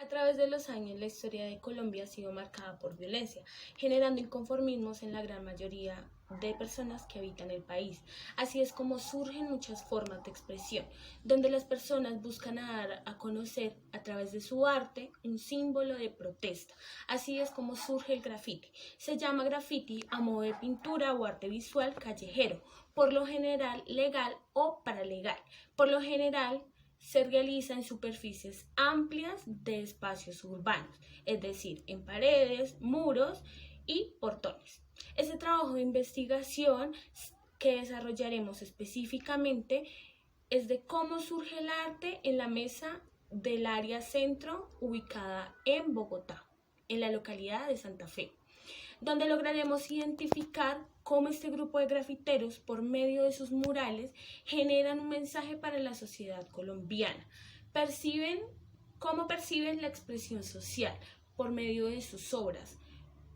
A través de los años, la historia de Colombia ha sido marcada por violencia, generando inconformismos en la gran mayoría de personas que habitan el país. Así es como surgen muchas formas de expresión, donde las personas buscan dar a conocer a través de su arte un símbolo de protesta. Así es como surge el graffiti. Se llama graffiti a modo de pintura o arte visual callejero, por lo general legal o paralegal. Por lo general, se realiza en superficies amplias de espacios urbanos, es decir, en paredes, muros y portones. Este trabajo de investigación que desarrollaremos específicamente es de cómo surge el arte en la mesa del área centro ubicada en Bogotá, en la localidad de Santa Fe, donde lograremos identificar cómo este grupo de grafiteros, por medio de sus murales, generan un mensaje para la sociedad colombiana. Cómo perciben la expresión social por medio de sus obras,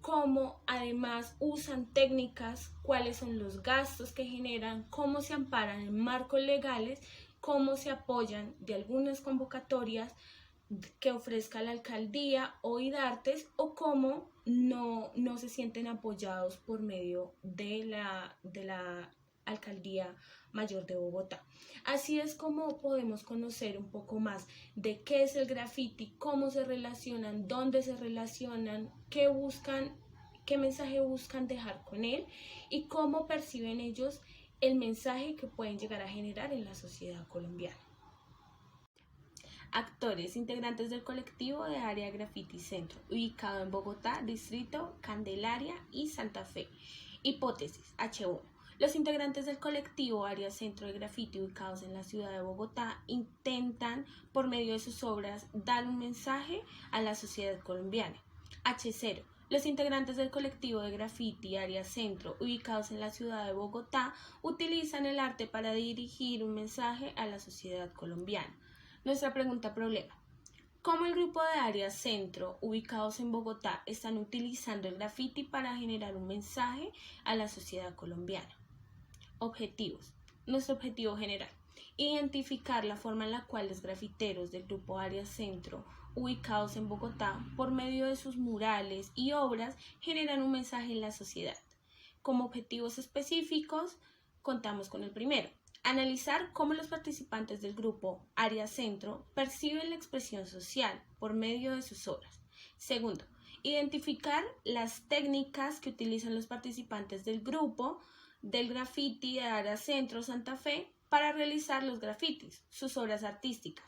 cómo además usan técnicas, cuáles son los gastos que generan, cómo se amparan en marcos legales, cómo se apoyan de algunas convocatorias que ofrezca la alcaldía o IDARTES, o cómo no se sienten apoyados por medio de la alcaldía mayor de Bogotá. Así es como podemos conocer un poco más de qué es el graffiti, cómo se relacionan, dónde se relacionan, qué buscan, qué mensaje buscan dejar con él y cómo perciben ellos el mensaje que pueden llegar a generar en la sociedad colombiana. Actores, integrantes del colectivo de Área Graffiti Centro, ubicado en Bogotá, Distrito, Candelaria y Santa Fe. Hipótesis H1. Los integrantes del colectivo Área Centro de Graffiti, ubicados en la ciudad de Bogotá, intentan, por medio de sus obras, dar un mensaje a la sociedad colombiana. H0. Los integrantes del colectivo de graffiti Área Centro, ubicados en la ciudad de Bogotá, utilizan el arte para dirigir un mensaje a la sociedad colombiana. Nuestra pregunta problema: ¿cómo el grupo de Área Centro, ubicados en Bogotá, están utilizando el graffiti para generar un mensaje a la sociedad colombiana? Objetivos. Nuestro objetivo general: identificar la forma en la cual los grafiteros del grupo Área Centro, ubicados en Bogotá, por medio de sus murales y obras, generan un mensaje en la sociedad. Como objetivos específicos, contamos con el primero: analizar cómo los participantes del grupo Área Centro perciben la expresión social por medio de sus obras. Segundo, identificar las técnicas que utilizan los participantes del grupo del graffiti de Área Centro Santa Fe para realizar los grafitis, sus obras artísticas.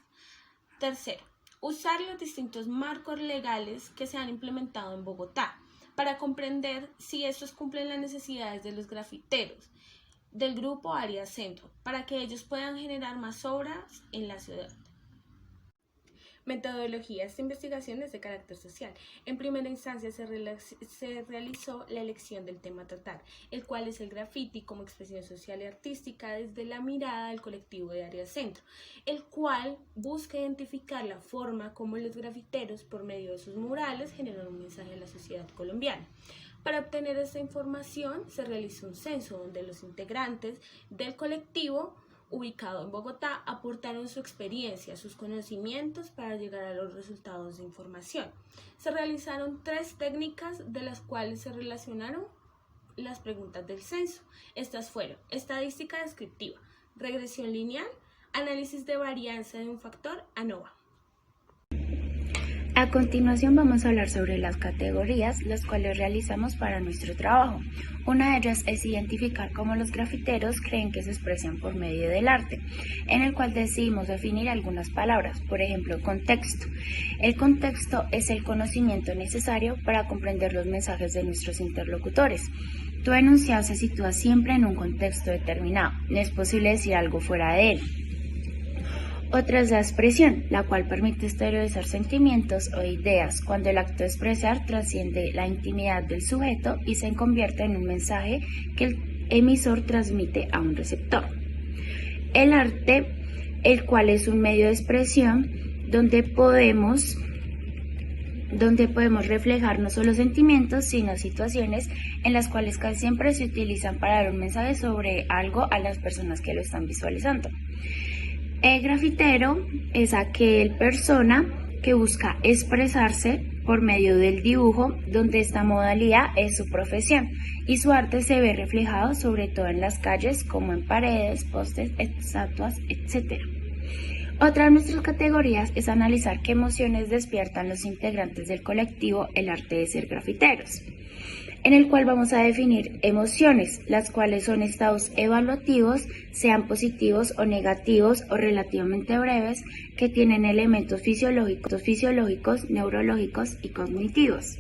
Tercero, usar los distintos marcos legales que se han implementado en Bogotá para comprender si estos cumplen las necesidades de los grafiteros del grupo Área Centro, para que ellos puedan generar más obras en la ciudad. Metodología. Esta investigación es de carácter social. En primera instancia se realizó la elección del tema a tratar, el cual es el graffiti como expresión social y artística desde la mirada del colectivo de Área Centro, el cual busca identificar la forma como los grafiteros, por medio de sus murales, generan un mensaje a la sociedad colombiana. Para obtener esta información se realizó un censo donde los integrantes del colectivo ubicado en Bogotá aportaron su experiencia, sus conocimientos para llegar a los resultados de información. Se realizaron 3 técnicas de las cuales se relacionaron las preguntas del censo. Estas fueron estadística descriptiva, regresión lineal, análisis de varianza de un factor ANOVA. A continuación vamos a hablar sobre las categorías, las cuales realizamos para nuestro trabajo. Una de ellas es identificar cómo los grafiteros creen que se expresan por medio del arte, en el cual decidimos definir algunas palabras, por ejemplo, contexto. El contexto es el conocimiento necesario para comprender los mensajes de nuestros interlocutores. Tu enunciado se sitúa siempre en un contexto determinado, no es posible decir algo fuera de él. Otra es la expresión, la cual permite exteriorizar sentimientos o ideas cuando el acto de expresar trasciende la intimidad del sujeto y se convierte en un mensaje que el emisor transmite a un receptor. El arte, el cual es un medio de expresión donde podemos reflejar no solo sentimientos, sino situaciones en las cuales casi siempre se utilizan para dar un mensaje sobre algo a las personas que lo están visualizando. El grafitero es aquel persona que busca expresarse por medio del dibujo, donde esta modalidad es su profesión y su arte se ve reflejado sobre todo en las calles como en paredes, postes, estatuas, etc. Otra de nuestras categorías es analizar qué emociones despiertan los integrantes del colectivo El Arte de Ser Grafiteros, en el cual vamos a definir emociones, las cuales son estados evaluativos, sean positivos o negativos o relativamente breves, que tienen elementos fisiológicos, neurológicos y cognitivos.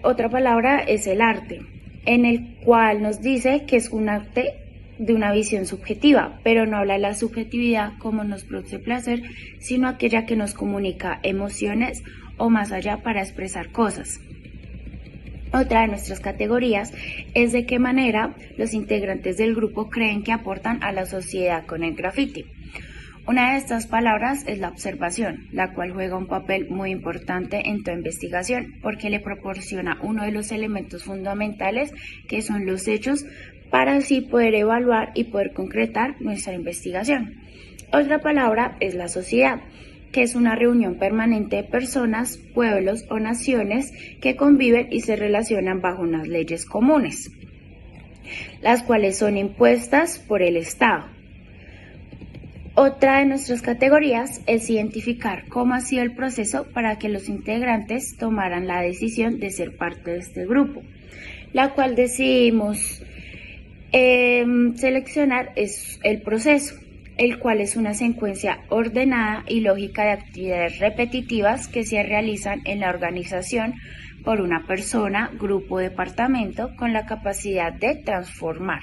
Otra palabra es el arte, en el cual nos dice que es un arte de una visión subjetiva, pero no habla de la subjetividad como nos produce placer, sino aquella que nos comunica emociones o más allá para expresar cosas. Otra de nuestras categorías es de qué manera los integrantes del grupo creen que aportan a la sociedad con el graffiti. Una de estas palabras es la observación, la cual juega un papel muy importante en toda investigación porque le proporciona uno de los elementos fundamentales que son los hechos para así poder evaluar y poder concretar nuestra investigación. Otra palabra es la sociedad, que es una reunión permanente de personas, pueblos o naciones que conviven y se relacionan bajo unas leyes comunes, las cuales son impuestas por el Estado. Otra de nuestras categorías es identificar cómo ha sido el proceso para que los integrantes tomaran la decisión de ser parte de este grupo, la cual decidimos seleccionar es el proceso, el cual es una secuencia ordenada y lógica de actividades repetitivas que se realizan en la organización por una persona, grupo o departamento con la capacidad de transformar.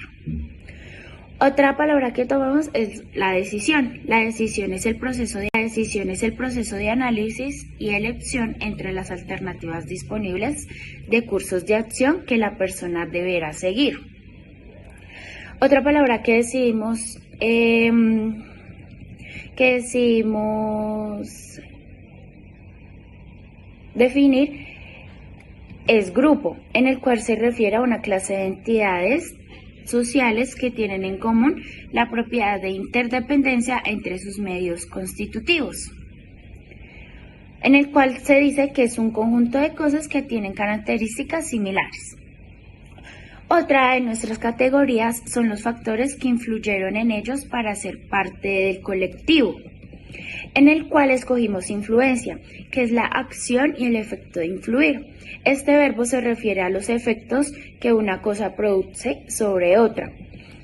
Otra palabra que tomamos es la decisión. La decisión es el proceso de análisis y elección entre las alternativas disponibles de cursos de acción que la persona deberá seguir. Otra palabra que decidimos definir es grupo, en el cual se refiere a una clase de entidades sociales que tienen en común la propiedad de interdependencia entre sus medios constitutivos, en el cual se dice que es un conjunto de cosas que tienen características similares. Otra de nuestras categorías son los factores que influyeron en ellos para ser parte del colectivo, en el cual escogimos influencia, que es la acción y el efecto de influir. Este verbo se refiere a los efectos que una cosa produce sobre otra.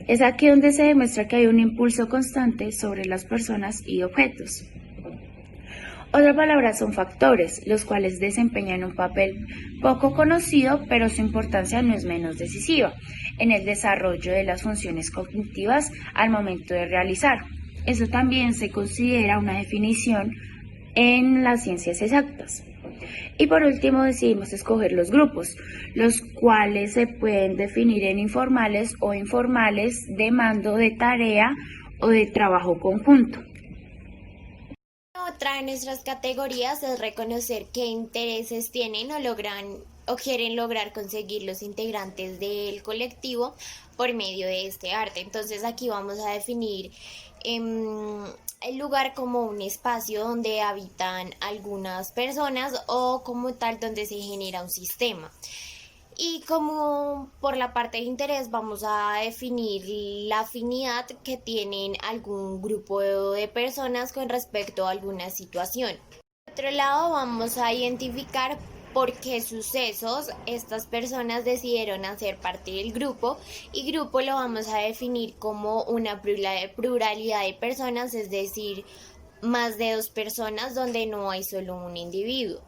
Es aquí donde se demuestra que hay un impulso constante sobre las personas y objetos. Otra palabra son factores, los cuales desempeñan un papel poco conocido, pero su importancia no es menos decisiva en el desarrollo de las funciones cognitivas al momento de realizar. Eso también se considera una definición en las ciencias exactas. Y por último decidimos escoger los grupos, los cuales se pueden definir en informales o informales de mando de tarea o de trabajo conjunto. Otra de nuestras categorías es reconocer qué intereses tienen o quieren lograr conseguir los integrantes del colectivo por medio de este arte. Entonces aquí vamos a definir el lugar como un espacio donde habitan algunas personas o como tal donde se genera un sistema. Y como por la parte de interés vamos a definir la afinidad que tienen algún grupo de personas con respecto a alguna situación. Por otro lado vamos a identificar por qué sucesos estas personas decidieron hacer parte del grupo, y grupo lo vamos a definir como una pluralidad de personas, es decir, más de dos personas donde no hay solo un individuo.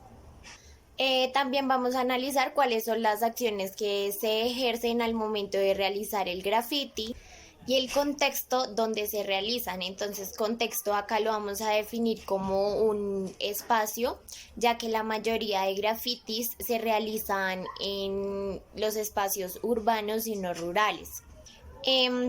También vamos a analizar cuáles son las acciones que se ejercen al momento de realizar el graffiti y el contexto donde se realizan. Entonces, contexto acá lo vamos a definir como un espacio, ya que la mayoría de grafitis se realizan en los espacios urbanos y no rurales.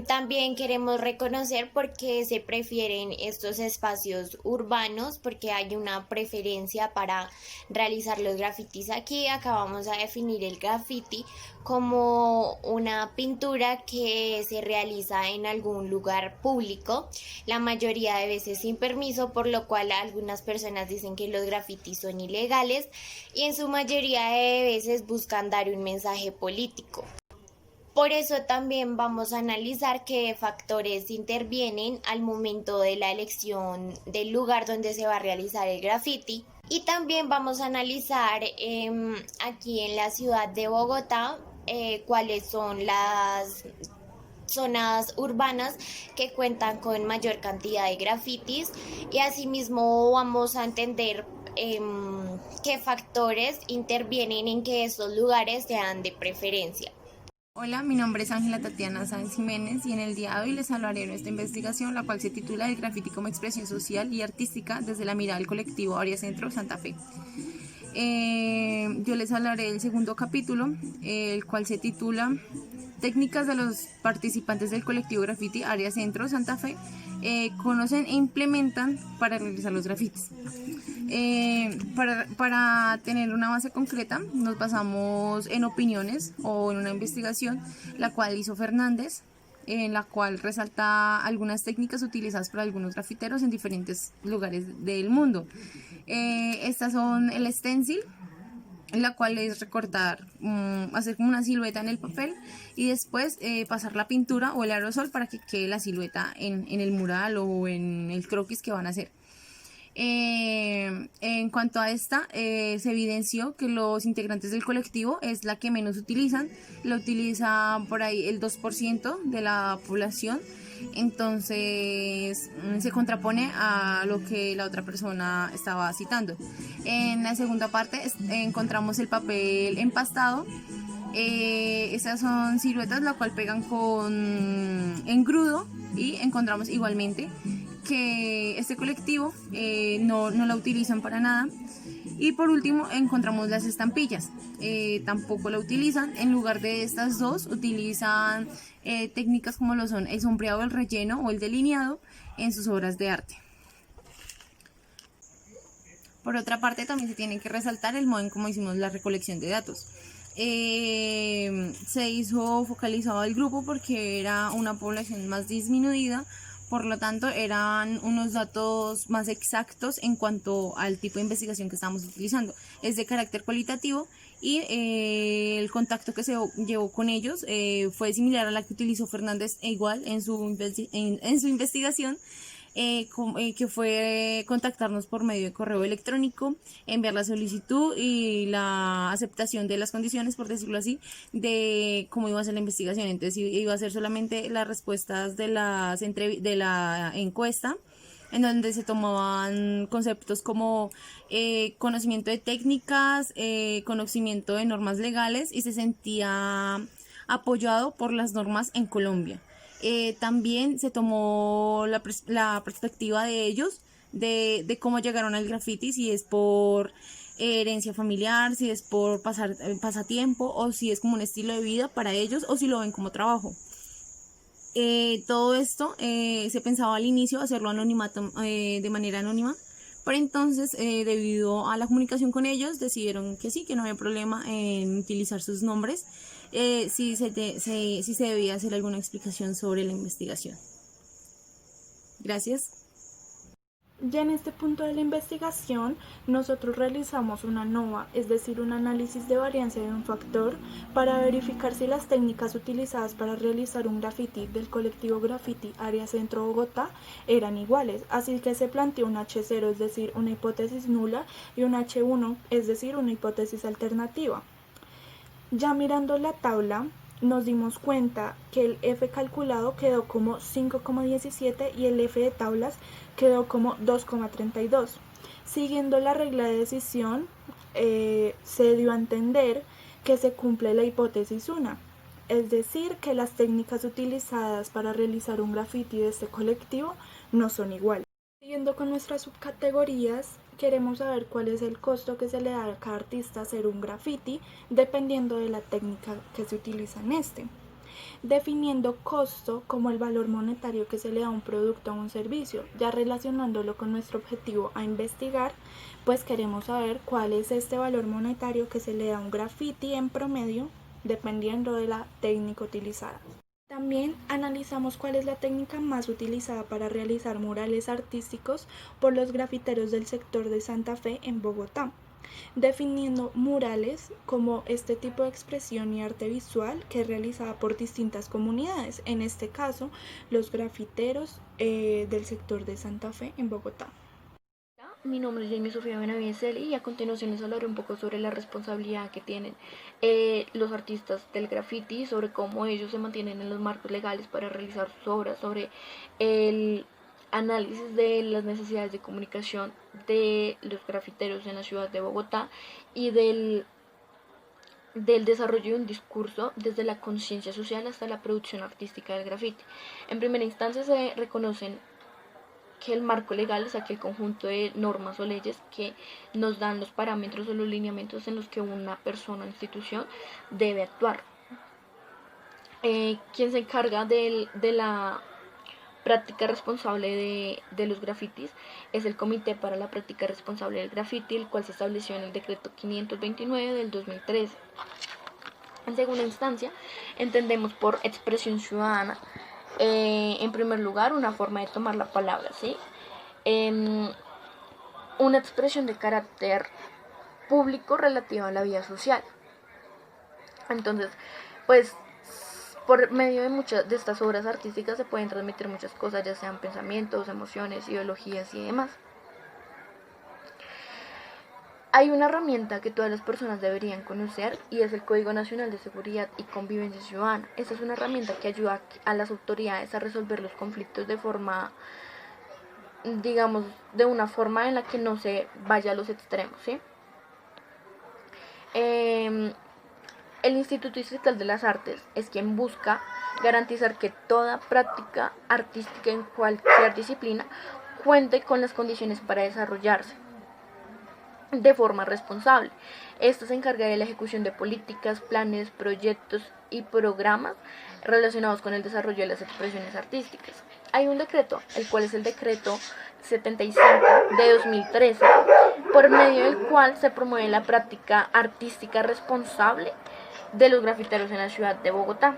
También queremos reconocer por qué se prefieren estos espacios urbanos, porque hay una preferencia para realizar los grafitis aquí. Acá vamos a definir el graffiti como una pintura que se realiza en algún lugar público, la mayoría de veces sin permiso, por lo cual algunas personas dicen que los grafitis son ilegales y en su mayoría de veces buscan dar un mensaje político. Por eso también vamos a analizar qué factores intervienen al momento de la elección del lugar donde se va a realizar el graffiti. Y también vamos a analizar aquí en la ciudad de Bogotá cuáles son las zonas urbanas que cuentan con mayor cantidad de grafitis y asimismo vamos a entender qué factores intervienen en que estos lugares sean de preferencia. Hola, mi nombre es Ángela Tatiana Sáenz Jiménez y en el día de hoy les hablaré de nuestra investigación, la cual se titula El graffiti como expresión social y artística desde la mirada del colectivo Área Centro Santa Fe. Yo les hablaré del segundo capítulo, el cual se titula Técnicas de los participantes del colectivo Graffiti Área Centro Santa Fe conocen e implementan para realizar los grafitis. Para tener una base concreta nos basamos en opiniones o en una investigación la cual hizo Fernández, en la cual resalta algunas técnicas utilizadas por algunos grafiteros en diferentes lugares del mundo. Estas son el stencil, la cual es recortar, hacer como una silueta en el papel y después pasar la pintura o el aerosol para que quede la silueta en el mural o en el croquis que van a hacer. En cuanto a esta, se evidenció que los integrantes del colectivo es la que menos utilizan, lo utiliza por ahí el 2% de la población, entonces se contrapone a lo que la otra persona estaba citando. En la segunda parte encontramos el papel empastado. Estas son siluetas la cual pegan con engrudo y encontramos igualmente que este colectivo no la utilizan para nada. Y por último encontramos las estampillas, tampoco la utilizan. En lugar de estas dos utilizan técnicas como lo son el sombreado, el relleno o el delineado en sus obras de arte. Por otra parte también se tiene que resaltar el modo en cómo hicimos la recolección de datos. Se hizo focalizado el grupo porque era una población más disminuida, por lo tanto eran unos datos más exactos en cuanto al tipo de investigación que estábamos utilizando. Es de carácter cualitativo y el contacto que se llevó con ellos fue similar a la que utilizó Fernández igual en su investigación. Que fue contactarnos por medio de correo electrónico, enviar la solicitud y la aceptación de las condiciones, por decirlo así, de cómo iba a ser la investigación. Entonces iba a ser solamente las respuestas de la encuesta, en donde se tomaban conceptos como conocimiento de técnicas, conocimiento de normas legales y se sentía apoyado por las normas en Colombia. También se tomó la perspectiva de ellos, de cómo llegaron al graffiti, si es por herencia familiar, si es por pasatiempo o si es como un estilo de vida para ellos o si lo ven como trabajo. Todo esto se pensaba al inicio hacerlo de manera anónima, pero entonces debido a la comunicación con ellos decidieron que sí, que no había problema en utilizar sus nombres. Si se debía hacer alguna explicación sobre la investigación. Gracias. Ya en este punto de la investigación, nosotros realizamos una NOVA, es decir, un análisis de variancia de un factor para verificar si las técnicas utilizadas para realizar un graffiti del colectivo Graffiti Área Centro Bogotá eran iguales, así que se planteó un H0, es decir, una hipótesis nula, y un H1, es decir, una hipótesis alternativa. Ya mirando la tabla, nos dimos cuenta que el F calculado quedó como 5,17 y el F de tablas quedó como 2,32. Siguiendo la regla de decisión, se dio a entender que se cumple la hipótesis 1, es decir, que las técnicas utilizadas para realizar un graffiti de este colectivo no son iguales. Siguiendo con nuestras subcategorías, queremos saber cuál es el costo que se le da a cada artista hacer un graffiti, dependiendo de la técnica que se utiliza en este. definiendo costo como el valor monetario que se le da a un producto o un servicio, ya relacionándolo con nuestro objetivo a investigar, pues queremos saber cuál es este valor monetario que se le da a un graffiti en promedio, dependiendo de la técnica utilizada. También analizamos cuál es la técnica más utilizada para realizar murales artísticos por los grafiteros del sector de Santa Fe en Bogotá, definiendo murales como este tipo de expresión y arte visual que es realizada por distintas comunidades, en este caso los grafiteros del sector de Santa Fe en Bogotá. Mi nombre es Jamie Sofía Benavides y a continuación les hablaré un poco sobre la responsabilidad que tienen los artistas del graffiti, sobre cómo ellos se mantienen en los marcos legales para realizar sus obras, sobre el análisis de las necesidades de comunicación de los grafiteros en la ciudad de Bogotá y del desarrollo de un discurso desde la conciencia social hasta la producción artística del graffiti. En primera instancia se reconocen que el marco legal es aquel conjunto de normas o leyes que nos dan los parámetros o los lineamientos en los que una persona o institución debe actuar. Quien se encarga de la práctica responsable de los grafitis es el Comité para la Práctica Responsable del Graffiti, el cual se estableció en el decreto 529 del 2013. En segunda instancia, entendemos por expresión ciudadana en primer lugar, una forma de tomar la palabra, ¿sí? Una expresión de carácter público relativa a la vida social. Entonces, pues, por medio de muchas de estas obras artísticas se pueden transmitir muchas cosas, ya sean pensamientos, emociones, ideologías y demás. Hay una herramienta que todas las personas deberían conocer y es el Código Nacional de Seguridad y Convivencia Ciudadana. Esta es una herramienta que ayuda a las autoridades a resolver los conflictos de forma, digamos, de una forma en la que no se vaya a los extremos, ¿sí? El Instituto Distrital de las Artes es quien busca garantizar que toda práctica artística en cualquier disciplina cuente con las condiciones para desarrollarse de forma responsable. Esto se encarga de la ejecución de políticas, planes, proyectos y programas relacionados con el desarrollo de las expresiones artísticas. Hay un decreto, el cual es el decreto 75 de 2013, por medio del cual se promueve la práctica artística responsable de los grafiteros en la ciudad de Bogotá.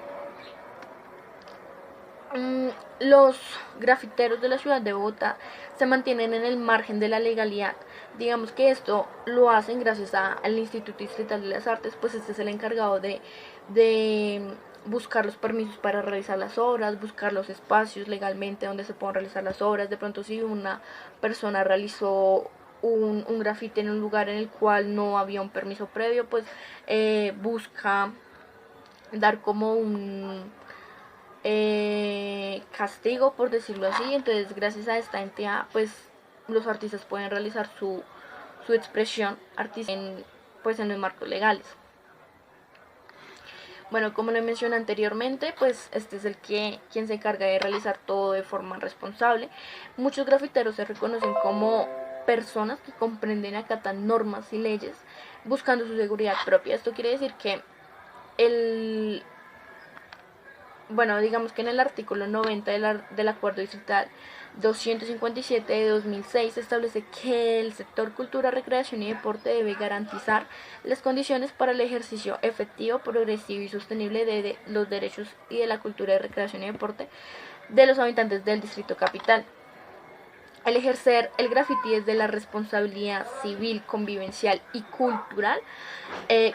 Los grafiteros de la ciudad de Bogotá se mantienen en el margen de la legalidad. Digamos que esto lo hacen gracias al Instituto Distrital de las Artes, pues este es el encargado de buscar los permisos para realizar las obras, buscar los espacios legalmente donde se puedan realizar las obras. De pronto, si una persona realizó un grafite en un lugar en el cual no había un permiso previo, pues busca dar como un castigo, por decirlo así. Entonces, gracias a esta entidad, pues los artistas pueden realizar su expresión artística en los marcos legales. Bueno, como lo mencioné anteriormente, pues este es quien se encarga de realizar todo de forma responsable. Muchos grafiteros se reconocen como personas que comprenden y acatan normas y leyes buscando su seguridad propia. Esto quiere decir que digamos que en el artículo 90 del Acuerdo Distrital 257 de 2006 se establece que el sector cultura, recreación y deporte debe garantizar las condiciones para el ejercicio efectivo, progresivo y sostenible de los derechos y de la cultura de recreación y deporte de los habitantes del Distrito Capital. El ejercer el graffiti desde la responsabilidad civil, convivencial y cultural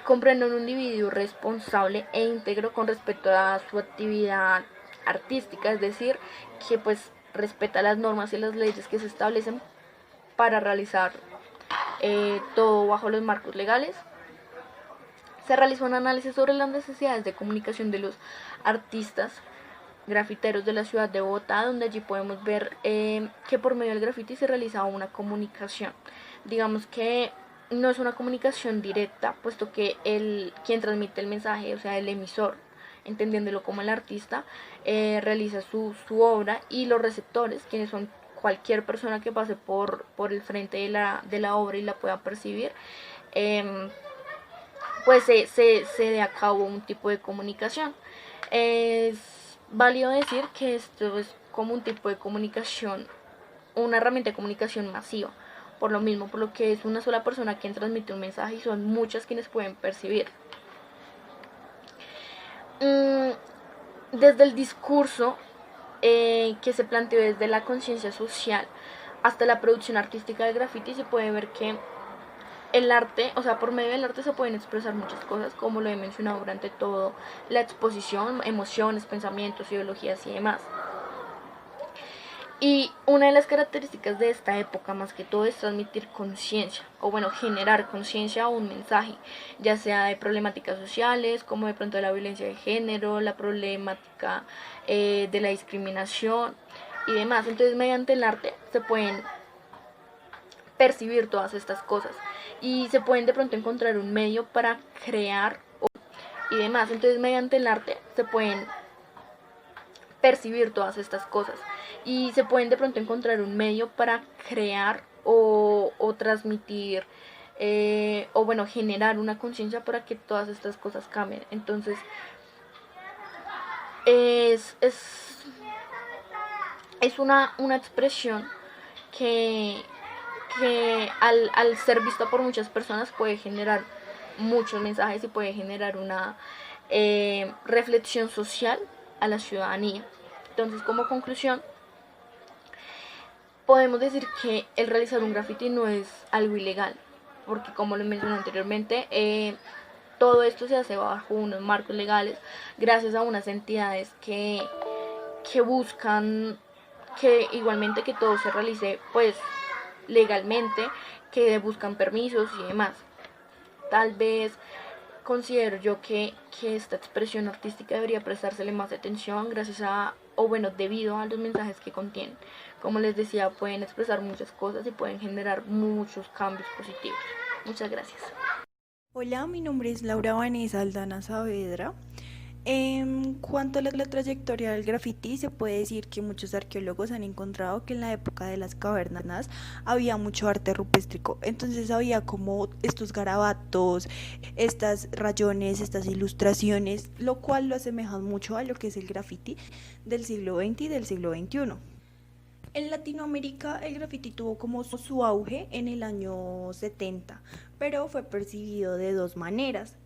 comprende un individuo responsable e íntegro con respecto a su actividad artística, es decir, que pues respeta las normas y las leyes que se establecen para realizar todo bajo los marcos legales. Se realizó un análisis sobre las necesidades de comunicación de los artistas grafiteros de la ciudad de Bogotá, donde allí podemos ver que por medio del graffiti se realizaba una comunicación. Digamos que no es una comunicación directa, puesto que quien transmite el mensaje, o sea, el emisor, entendiéndolo como el artista, realiza su obra, y los receptores, quienes son cualquier persona que pase por el frente de la obra y la pueda percibir, pues se dé a cabo un tipo de comunicación. Es válido decir que esto es como un tipo de comunicación, una herramienta de comunicación masiva, por lo mismo, por lo que es una sola persona quien transmite un mensaje y son muchas quienes pueden percibir. Desde el discurso que se planteó desde la conciencia social hasta la producción artística del graffiti, se puede ver que el arte, o sea, por medio del arte se pueden expresar muchas cosas, como lo he mencionado durante todo la exposición, emociones, pensamientos, ideologías y demás. Y una de las características de esta época, más que todo, es transmitir conciencia, o bueno, generar conciencia o un mensaje, ya sea de problemáticas sociales, como de pronto de la violencia de género, la problemática de la discriminación y demás. Entonces, mediante el arte se pueden percibir todas estas cosas y se pueden de pronto encontrar un medio para crear y demás. Entonces, mediante el arte se pueden percibir todas estas cosas y se pueden de pronto encontrar un medio para crear o transmitir o bueno, generar una conciencia para que todas estas cosas cambien. Entonces es una expresión que al ser vista por muchas personas puede generar muchos mensajes y puede generar una reflexión social a la ciudadanía. Entonces, como conclusión, podemos decir que el realizar un graffiti no es algo ilegal, porque como lo mencioné anteriormente, todo esto se hace bajo unos marcos legales, gracias a unas entidades que buscan que igualmente que todo se realice pues legalmente, que buscan permisos y demás. Tal vez considero yo que esta expresión artística debería prestársele más atención gracias a, o bueno, debido a los mensajes que contienen. Como les decía, pueden expresar muchas cosas y pueden generar muchos cambios positivos. Muchas gracias. Hola, mi nombre es Laura Vanessa Aldana Saavedra. En cuanto a la trayectoria del graffiti, se puede decir que muchos arqueólogos han encontrado que en la época de las cavernas había mucho arte rupéstrico, entonces había como estos garabatos, estas rayones, estas ilustraciones, lo cual lo asemejan mucho a lo que es el graffiti del siglo XX y del siglo XXI. En Latinoamérica el graffiti tuvo como su auge en el año 70, pero fue percibido de dos maneras.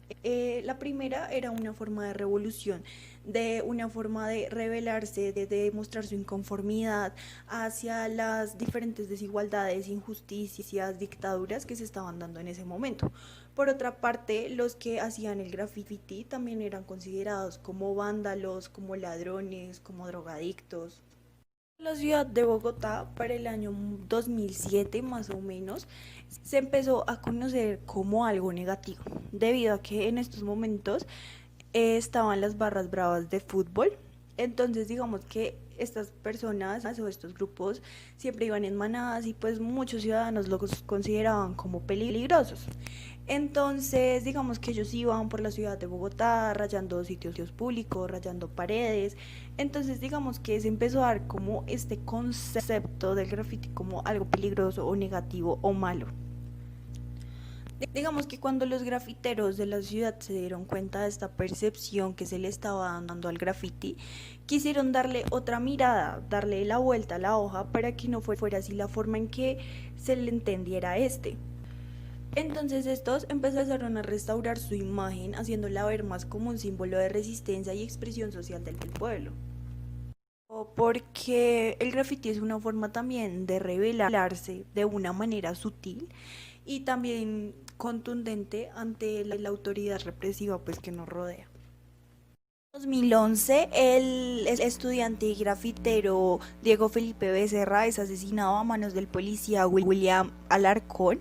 La primera era una forma de revolución, de una forma de rebelarse, de mostrar su inconformidad hacia las diferentes desigualdades, injusticias, dictaduras que se estaban dando en ese momento. Por otra parte, los que hacían el graffiti también eran considerados como vándalos, como ladrones, como drogadictos. La ciudad de Bogotá, para el año 2007 más o menos, se empezó a conocer como algo negativo, debido a que en estos momentos estaban las barras bravas de fútbol. Entonces digamos que estas personas o estos grupos siempre iban en manadas y pues muchos ciudadanos los consideraban como peligrosos. Entonces digamos que ellos iban por la ciudad de Bogotá rayando sitios públicos, rayando paredes. Entonces digamos que se empezó a dar como este concepto del graffiti como algo peligroso o negativo o malo. Digamos que cuando los grafiteros de la ciudad se dieron cuenta de esta percepción que se le estaba dando al graffiti, quisieron darle otra mirada, darle la vuelta a la hoja para que no fuera así la forma en que se le entendiera este. Entonces estos empezaron a restaurar su imagen, haciéndola ver más como un símbolo de resistencia y expresión social del pueblo. Porque el graffiti es una forma también de rebelarse de una manera sutil y también contundente ante la autoridad represiva pues que nos rodea. En 2011, el estudiante y grafitero Diego Felipe Becerra es asesinado a manos del policía William Alarcón.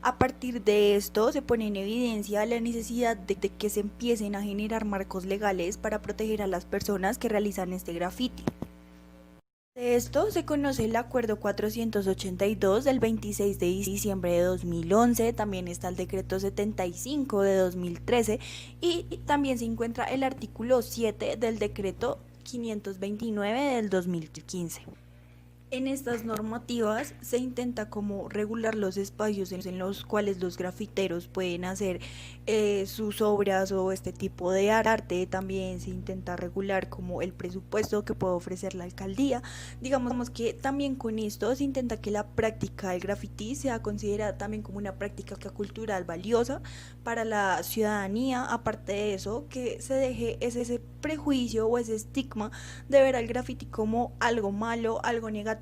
A partir de esto se pone en evidencia la necesidad de que se empiecen a generar marcos legales para proteger a las personas que realizan este graffiti. De esto se conoce el Acuerdo 482 del 26 de diciembre de 2011, también está el Decreto 75 de 2013 y también se encuentra el artículo 7 del Decreto 529 del 2015. En estas normativas se intenta como regular los espacios en los cuales los grafiteros pueden hacer sus obras o este tipo de arte. También se intenta regular como el presupuesto que puede ofrecer la alcaldía. Digamos que también con esto se intenta que la práctica del graffiti sea considerada también como una práctica cultural valiosa para la ciudadanía. Aparte de eso, que se deje ese prejuicio o ese estigma de ver al graffiti como algo malo, algo negativo,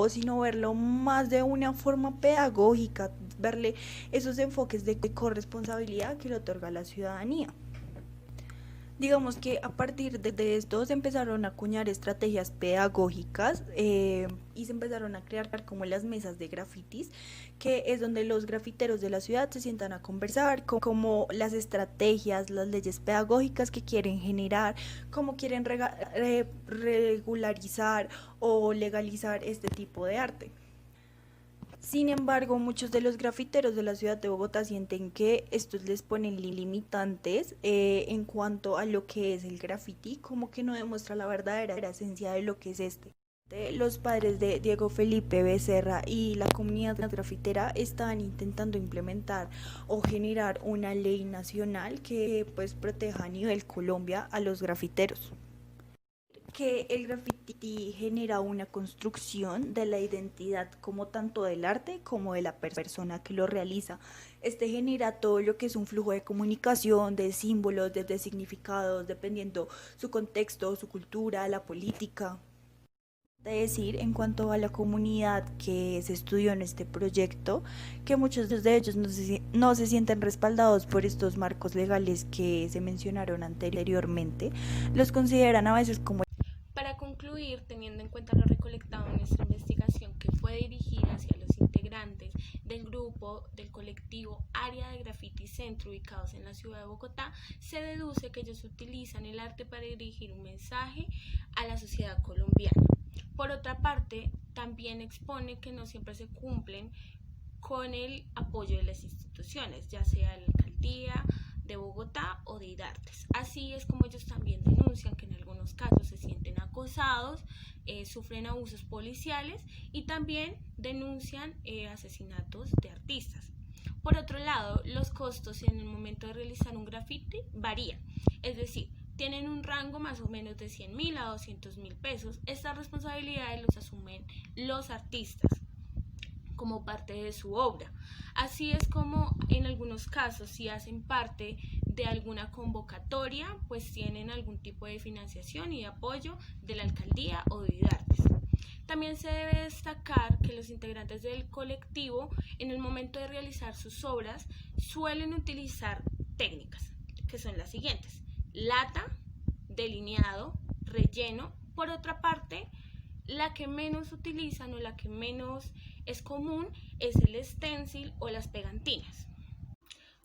sino verlo más de una forma pedagógica, verle esos enfoques de corresponsabilidad que le otorga la ciudadanía. Digamos que a partir de esto se empezaron a acuñar estrategias pedagógicas y se empezaron a crear como las mesas de grafitis, que es donde los grafiteros de la ciudad se sientan a conversar como las estrategias, las leyes pedagógicas que quieren generar, cómo quieren regularizar o legalizar este tipo de arte. Sin embargo, muchos de los grafiteros de la ciudad de Bogotá sienten que estos les ponen limitantes en cuanto a lo que es el graffiti, como que no demuestra la verdadera esencia de lo que es este. Los padres de Diego Felipe Becerra y la comunidad grafitera están intentando implementar o generar una ley nacional que pues proteja a nivel Colombia a los grafiteros. Que el graffiti genera una construcción de la identidad como tanto del arte como de la persona que lo realiza. Este genera todo lo que es un flujo de comunicación, de símbolos, de significados, dependiendo su contexto, su cultura, la política. De decir en cuanto a la comunidad que se estudió en este proyecto, que muchos de ellos no se sienten respaldados por estos marcos legales que se mencionaron anteriormente, los consideran a veces como. Para concluir, teniendo en cuenta lo recolectado en nuestra investigación que fue dirigida hacia los integrantes del grupo del colectivo Área de Graffiti Centro ubicados en la ciudad de Bogotá, se deduce que ellos utilizan el arte para dirigir un mensaje a la sociedad colombiana. Por otra parte, también expone que no siempre se cumplen con el apoyo de las instituciones, ya sea la alcaldía de Bogotá o de IDARTES. Así es como ellos también denuncian que en algunos casos se sienten acosados, sufren abusos policiales y también denuncian asesinatos de artistas. Por otro lado, los costos en el momento de realizar un graffiti varían, es decir, tienen un rango más o menos de 100.000 a 200.000 pesos. Estas responsabilidades los asumen los artistas como parte de su obra. Así es como en algunos casos, si hacen parte de alguna convocatoria, pues tienen algún tipo de financiación y de apoyo de la alcaldía o de IDARTES. También se debe destacar que los integrantes del colectivo, en el momento de realizar sus obras, suelen utilizar técnicas, que son las siguientes: lata, delineado, relleno. Por otra parte, la que menos utilizan o la que menos es común es el stencil o las pegantinas.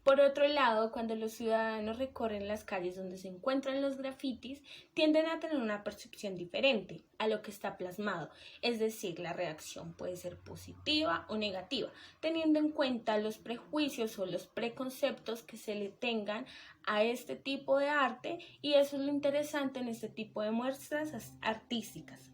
Por otro lado, cuando los ciudadanos recorren las calles donde se encuentran los grafitis, tienden a tener una percepción diferente a lo que está plasmado, es decir, la reacción puede ser positiva o negativa, teniendo en cuenta los prejuicios o los preconceptos que se le tengan a este tipo de arte, y eso es lo interesante en este tipo de muestras artísticas.